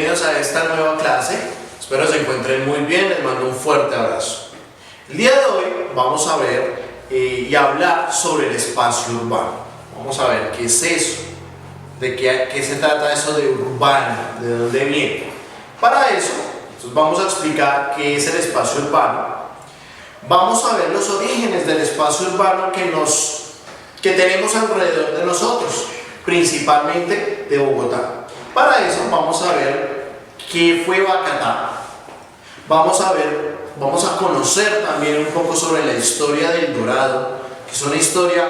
bienvenidos a esta nueva clase. Espero se encuentren muy bien, les mando un fuerte abrazo. El día de hoy vamos a ver y hablar sobre el espacio urbano. Vamos a ver qué es eso, de qué se trata eso de urbano, de dónde viene. Para eso, entonces vamos a explicar qué es el espacio urbano. Vamos a ver los orígenes del espacio urbano que tenemos alrededor de nosotros, principalmente de Bogotá. Para eso vamos a ver qué fue Bacatá. Vamos a conocer también un poco sobre la historia del Dorado, que es una historia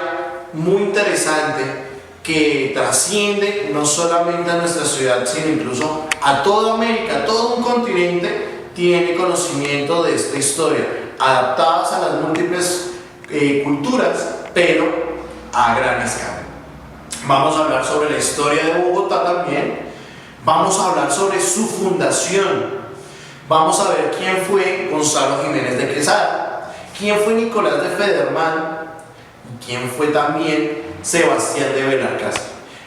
muy interesante que trasciende no solamente a nuestra ciudad, sino incluso a toda América, todo un continente tiene conocimiento de esta historia, adaptadas a las múltiples culturas, pero a gran escala. Vamos a hablar sobre la historia de Bogotá también. Vamos a hablar sobre su fundación. Vamos a ver quién fue Gonzalo Jiménez de Quesada, quién fue Nicolás de Federman y quién fue también Sebastián de Belalcázar.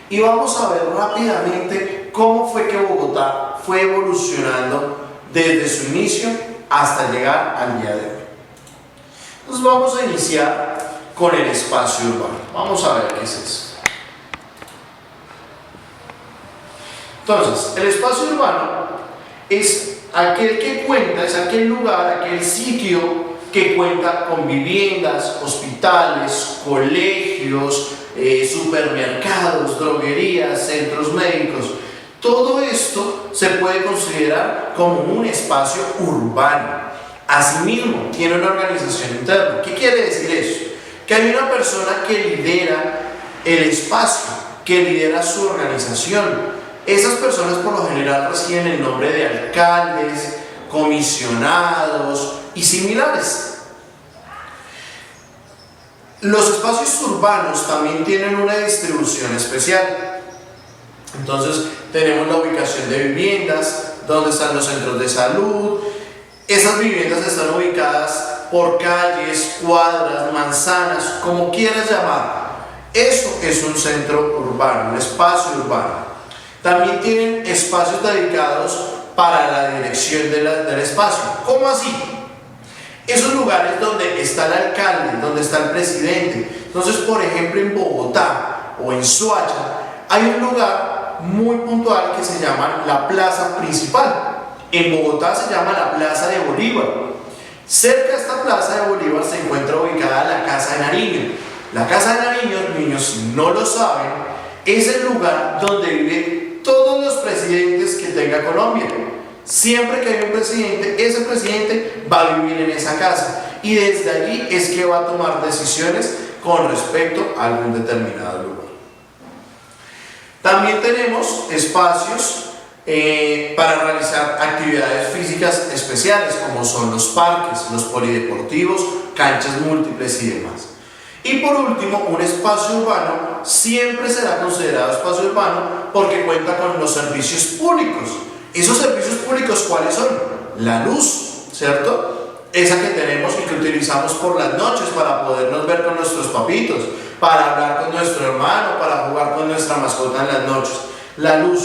Y vamos a ver rápidamente cómo fue que Bogotá fue evolucionando desde su inicio hasta llegar al día de hoy. Entonces vamos a iniciar con el espacio urbano. Vamos a ver qué es eso. Entonces, el espacio urbano es aquel lugar, aquel sitio que cuenta con viviendas, hospitales, colegios, supermercados, droguerías, centros médicos. Todo esto se puede considerar como un espacio urbano. Asimismo, tiene una organización interna. ¿Qué quiere decir eso? Que hay una persona que lidera el espacio, que lidera su organización. Esas personas por lo general reciben el nombre de alcaldes, comisionados y similares. Los espacios urbanos también tienen una distribución especial. Entonces tenemos la ubicación de viviendas, donde están los centros de salud. Esas viviendas están ubicadas por calles, cuadras, manzanas, como quieras llamarlo. Eso es un centro urbano, un espacio urbano. También tienen espacios dedicados para la dirección del espacio. ¿Cómo así? Esos lugares donde está el alcalde, donde está el presidente. Entonces, por ejemplo, en Bogotá o en Soacha hay un lugar muy puntual que se llama la Plaza Principal. En Bogotá se llama la Plaza de Bolívar. Cerca de esta Plaza de Bolívar se encuentra ubicada la Casa de Nariño. La Casa de Nariño, niños, si no lo saben, es el lugar donde viven todos los presidentes que tenga Colombia. Siempre que hay un presidente, ese presidente va a vivir en esa casa y desde allí es que va a tomar decisiones con respecto a algún determinado lugar. También tenemos espacios para realizar actividades físicas especiales, como son los parques, los polideportivos, canchas múltiples y demás. Y por último, un espacio urbano siempre será considerado espacio urbano porque cuenta con los servicios públicos. ¿Esos servicios públicos cuáles son? La luz, ¿cierto? Esa que tenemos y que utilizamos por las noches para podernos ver con nuestros papitos, para hablar con nuestro hermano, para jugar con nuestra mascota en las noches. La luz.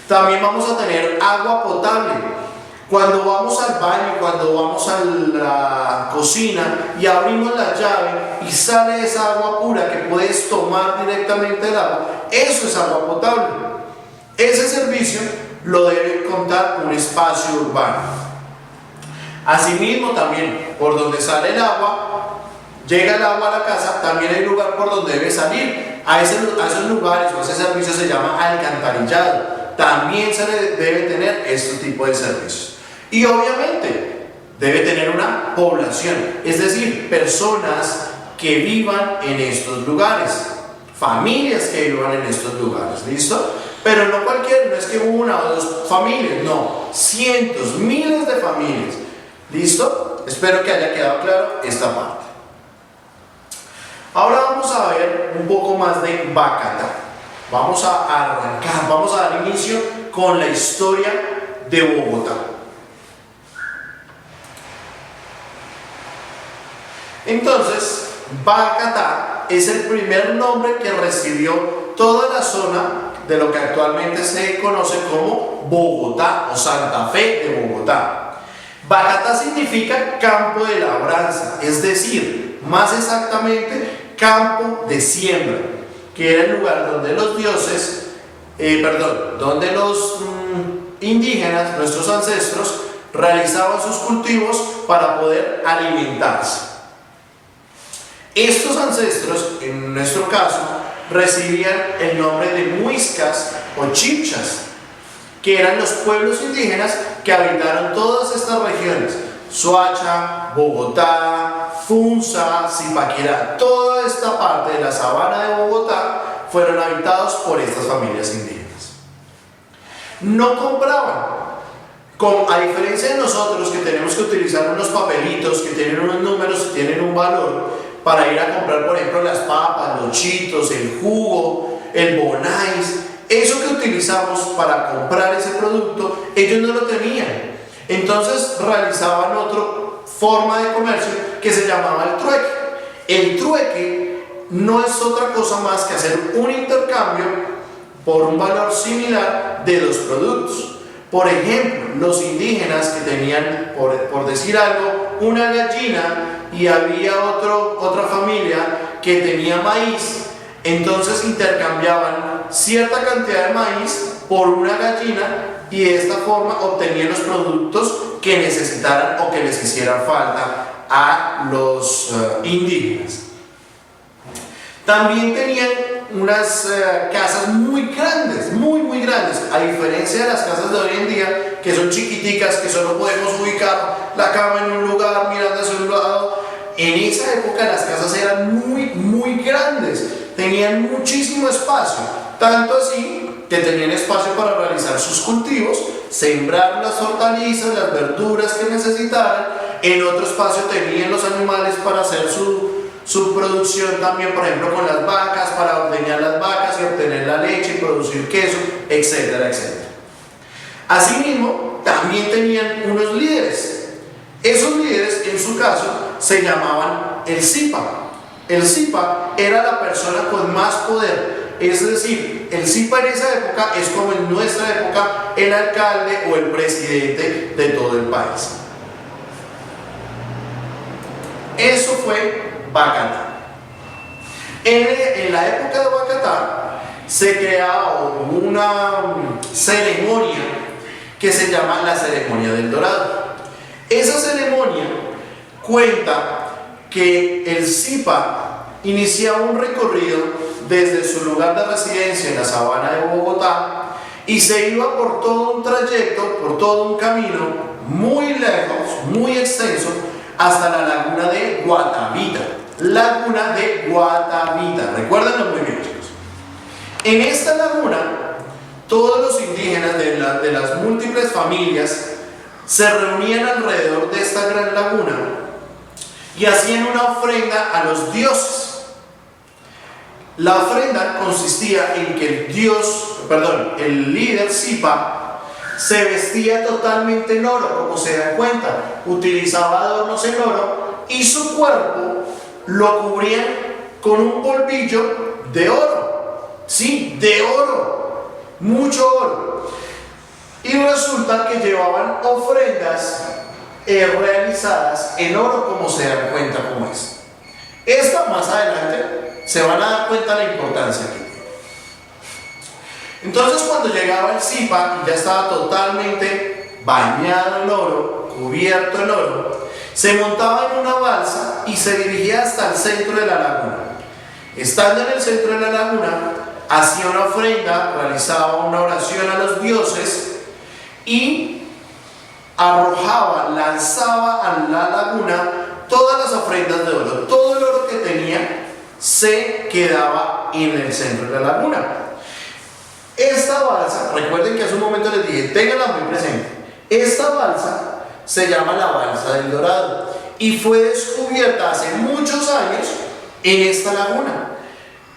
También vamos a tener agua potable. Cuando vamos al baño, cuando vamos a la cocina y abrimos la llave y sale esa agua pura que puedes tomar directamente del agua, eso es agua potable. Ese servicio lo debe contar un espacio urbano. Asimismo, también por donde sale el agua, llega el agua a la casa, también hay lugar por donde debe salir. A esos lugares o ese servicio se llama alcantarillado. También se debe tener este tipo de servicios. Y obviamente debe tener una población, es decir, personas que vivan en estos lugares, familias que vivan en estos lugares, ¿listo? Pero no cualquier, no es que una o dos familias, no, cientos, miles de familias, ¿listo? Espero que haya quedado claro esta parte. Ahora vamos a ver un poco más de Bacatá. Vamos a arrancar, vamos a dar inicio con la historia de Bogotá. Entonces, Bacatá es el primer nombre que recibió toda la zona de lo que actualmente se conoce como Bogotá o Santa Fe de Bogotá. Bacatá significa campo de labranza, es decir, más exactamente campo de siembra, que era el lugar donde los dioses, donde los indígenas, nuestros ancestros, realizaban sus cultivos para poder alimentarse. Estos ancestros, en nuestro caso, recibían el nombre de muiscas o chibchas, que eran los pueblos indígenas que habitaron todas estas regiones: Soacha, Bogotá, Funza, Zipaquirá. Toda esta parte de la sabana de Bogotá fueron habitados por estas familias indígenas. No compraban. A diferencia de nosotros, que tenemos que utilizar unos papelitos que tienen unos números y tienen un valor para ir a comprar, por ejemplo, las papas, los chitos, el jugo, el bonais, eso que utilizamos para comprar ese producto, ellos no lo tenían. Entonces realizaban otra forma de comercio que se llamaba el trueque. El trueque no es otra cosa más que hacer un intercambio por un valor similar de los productos. Por ejemplo, los indígenas que tenían, por decir algo, una gallina, y había otra familia que tenía maíz, entonces intercambiaban cierta cantidad de maíz por una gallina y de esta forma obtenían los productos que necesitaran o que les hicieran falta a los indígenas. También tenían unas casas muy grandes, muy grandes, a diferencia de las casas de hoy en día, que son chiquiticas, que solo podemos ubicar la cama en un lugar mirando hacia un lado. En esa época las casas eran muy grandes, tenían muchísimo espacio, tanto así que tenían espacio para realizar sus cultivos, sembrar las hortalizas, las verduras que necesitaran. En otro espacio tenían los animales para hacer su producción también, por ejemplo con las vacas, para ordeñar las vacas y obtener la leche y producir queso, etcétera. Asimismo, también tenían unos líderes. Esos líderes, en su caso, se llamaban el Zipa. El Zipa era la persona con más poder, es decir, el Zipa en esa época es como en nuestra época el alcalde o el presidente de todo el país. Eso fue Bacatá. En la época de Bacatá se creaba una ceremonia que se llama la ceremonia del Dorado. Esa ceremonia cuenta que el Zipa iniciaba un recorrido desde su lugar de residencia en la sabana de Bogotá y se iba por todo un trayecto, por todo un camino muy lejos, muy extenso, hasta la laguna de Guatavita. Laguna de Guatavita, recuérdenlo muy bien, chicos. En esta laguna, todos los indígenas de las múltiples familias se reunían alrededor de esta gran laguna y hacían una ofrenda a los dioses. La ofrenda consistía en que el líder Zipa se vestía totalmente en oro, como se dan cuenta, utilizaba adornos en oro y su cuerpo lo cubrían con un polvillo de oro. Sí, de oro, mucho oro. Y resulta que llevaban ofrendas realizadas en oro, como se dan cuenta como es. Esta más adelante se van a dar cuenta de la importancia que tiene. Entonces, cuando llegaba el Zipa y ya estaba totalmente bañado en oro, cubierto en oro, se montaba en una balsa y se dirigía hasta el centro de la laguna. Estando en el centro de la laguna, hacía una ofrenda, realizaba una oración a los dioses y lanzaba a la laguna todas las ofrendas de oro. Todo el oro que tenía se quedaba en el centro de la laguna. Esta balsa, recuerden que hace un momento les dije, ténganla muy presente. Esta balsa se llama la balsa del Dorado y fue descubierta hace muchos años en esta laguna.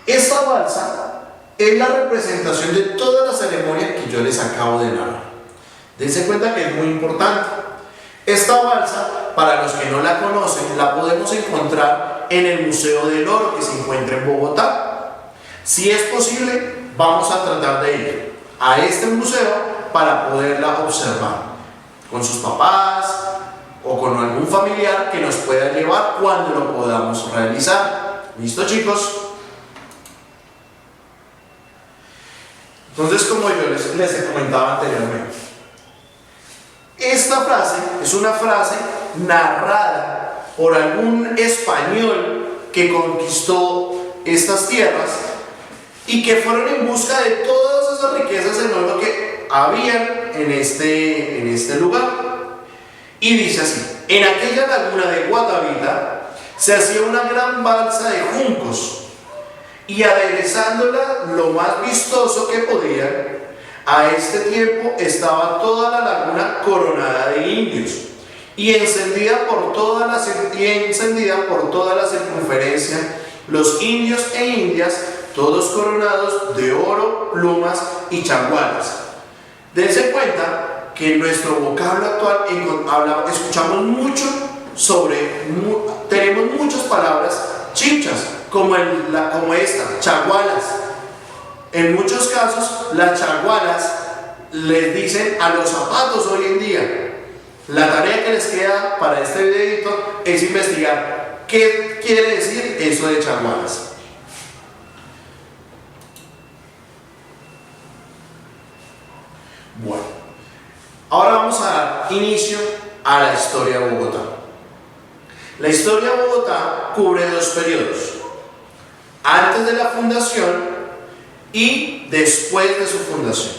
Esta balsa es la representación de toda la ceremonia que yo les acabo de narrar. Dense cuenta que es muy importante. Esta balsa, para los que no la conocen, la podemos encontrar en el Museo del Oro que se encuentra en Bogotá. Si es posible, vamos a tratar de ir a este museo para poderla observar con sus papás o con algún familiar que nos pueda llevar cuando lo podamos realizar. ¿Listo, chicos? Entonces, como yo les comentaba anteriormente, esta frase es una frase narrada por algún español que conquistó estas tierras y que fueron en busca de todas esas riquezas en oro que habían en este lugar. Y dice así: en aquella laguna de Guatavita se hacía una gran balsa de juncos, y aderezándola lo más vistoso que podían, a este tiempo estaba toda la laguna coronada de indios y encendida por toda la circunferencia, los indios e indias, todos coronados de oro, plumas y chagualas. Dense cuenta que en nuestro vocablo actual escuchamos mucho tenemos muchas palabras chichas, como esta, chagualas. En muchos casos, las chagualas les dicen a los zapatos hoy en día. La tarea que les queda para este videito es investigar qué quiere decir eso de chagualas. Bueno, ahora vamos a dar inicio a la historia de Bogotá. La historia de Bogotá cubre dos periodos: antes de la fundación y después de su fundación.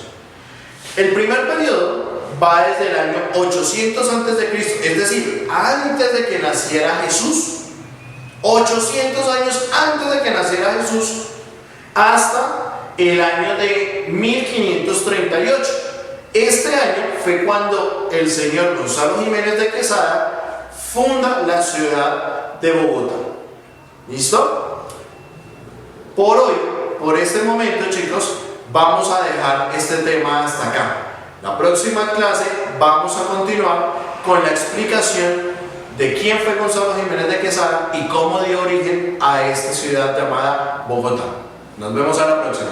El primer periodo va desde el año 800 a.C., es decir, antes de que naciera Jesús, 800 años antes de que naciera Jesús, hasta el año de 1538. Este año fue cuando el señor Gonzalo Jiménez de Quesada funda la ciudad de Bogotá. ¿Listo? Por hoy, por este momento, chicos, vamos a dejar este tema hasta acá. La próxima clase vamos a continuar con la explicación de quién fue Gonzalo Jiménez de Quesada y cómo dio origen a esta ciudad llamada Bogotá. Nos vemos a la próxima.